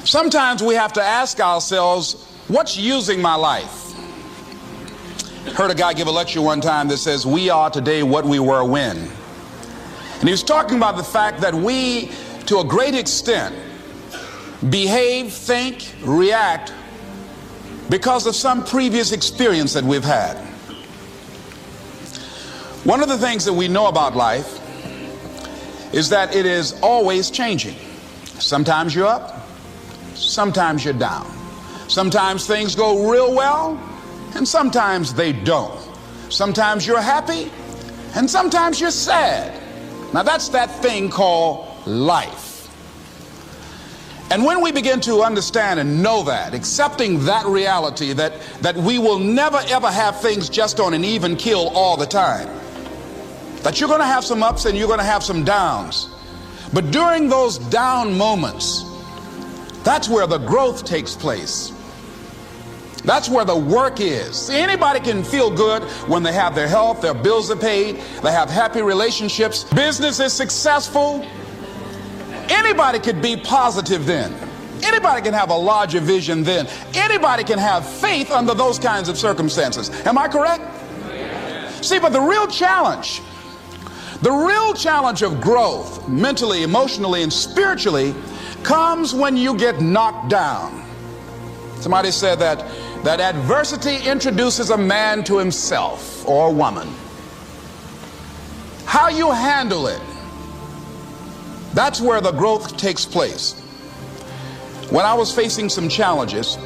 Sometimes we have to ask ourselves, what's using my life? Heard a guy give a lecture one time that says, we are today what we were when. And he was talking about the fact that we, to a great extent, behave, think, react because of some previous experience that we've had. One of the things that we know about life is that it is always changing. Sometimes you're up, sometimes you're down. Sometimes things go real well, and sometimes they don't. Sometimes you're happy, and sometimes you're sad. Now that's that thing called life. And when we begin to understand and know that, accepting that reality that we will never ever have things just on an even keel all the time, that you're going to have some ups and you're going to have some downs, but during those down moments, that's where the growth takes place. That's where the work is. See, anybody can feel good when they have their health, their bills are paid, they have happy relationships, business is successful. Anybody could be positive then. Anybody can have a larger vision then. Anybody can have faith under those kinds of circumstances. Am I correct? See, but the real challenge of growth, mentally, emotionally, and spiritually, comes when you get knocked down. Somebody said that adversity introduces a man to himself or a woman. How you handle it, that's where the growth takes place. When I was facing some challenges,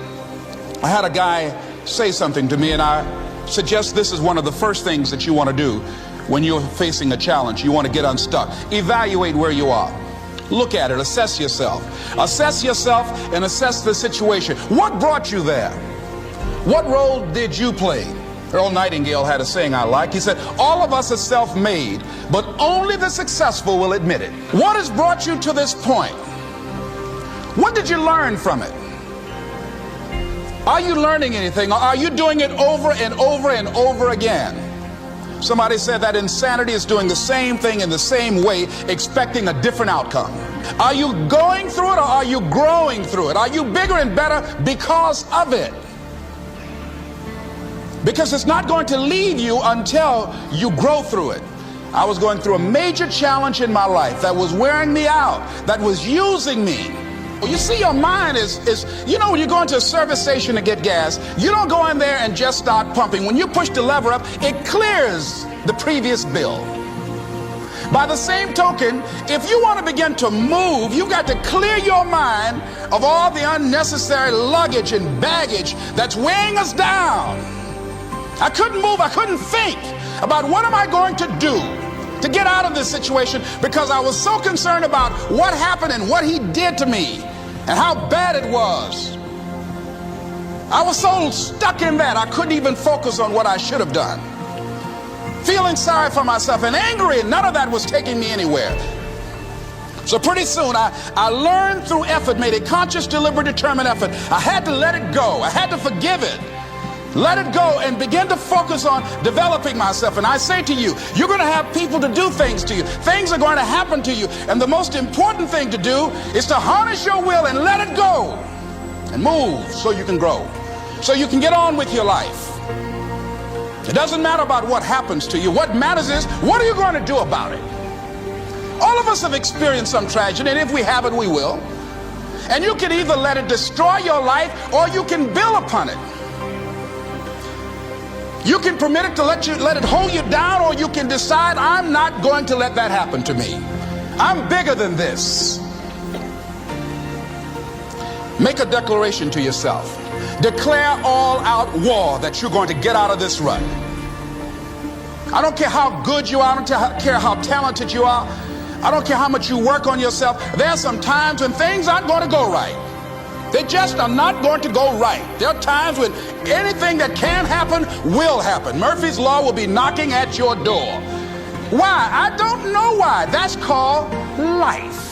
I had a guy say something to me, and I suggest this is one of the first things that you want to do when you're facing a challenge. You want to get unstuck. Evaluate where you are. Look at it, assess yourself. Assess yourself and assess the situation. What brought you there? What role did you play? Nightingale had a saying I like. He said, all of us are self-made, but only the successful will admit it. What has brought you to this point? What did you learn from it? Are you learning anything, or are you doing it over and over and over again? Somebody said that insanity is doing the same thing in the same way, expecting a different outcome. Are you going through it, or are you growing through it? Are you bigger and better because of it? Because it's not going to leave you until you grow through it. I was going through a major challenge in my life that was wearing me out, that was using me. You see, your mind is when you go into a service station to get gas, you don't go in there and just start pumping. When you push the lever up, it clears the previous bill. By the same token, if you want to begin to move, you've got to clear your mind of all the unnecessary luggage and baggage that's weighing us down. I couldn't move, I couldn't think about what am I going to do to get out of this situation, because I was so concerned about what happened and what he did to me and how bad it was. I was so stuck in that I couldn't even focus on what I should have done. Feeling sorry for myself and angry, and none of that was taking me anywhere. So pretty soon I learned through effort, made a conscious, deliberate, determined effort. I had to let it go. I had to forgive it. Let it go and begin to focus on developing myself. And I say to you, you're going to have people to do things to you. Things are going to happen to you. And the most important thing to do is to harness your will and let it go and move so you can grow, so you can get on with your life. It doesn't matter about what happens to you. What matters is, what are you going to do about it? All of us have experienced some tragedy, and if we haven't, we will. And you can either let it destroy your life, or you can build upon it. You can permit it to let it hold you down, or you can decide, I'm not going to let that happen to me. I'm bigger than this. Make a declaration to yourself. Declare all out war that you're going to get out of this rut. I don't care how good you are. I don't care how talented you are. I don't care how much you work on yourself. There are some times when things aren't going to go right. They just are not going to go right. There are times when anything that can happen will happen. Murphy's Law will be knocking at your door. Why? I don't know why. That's called life.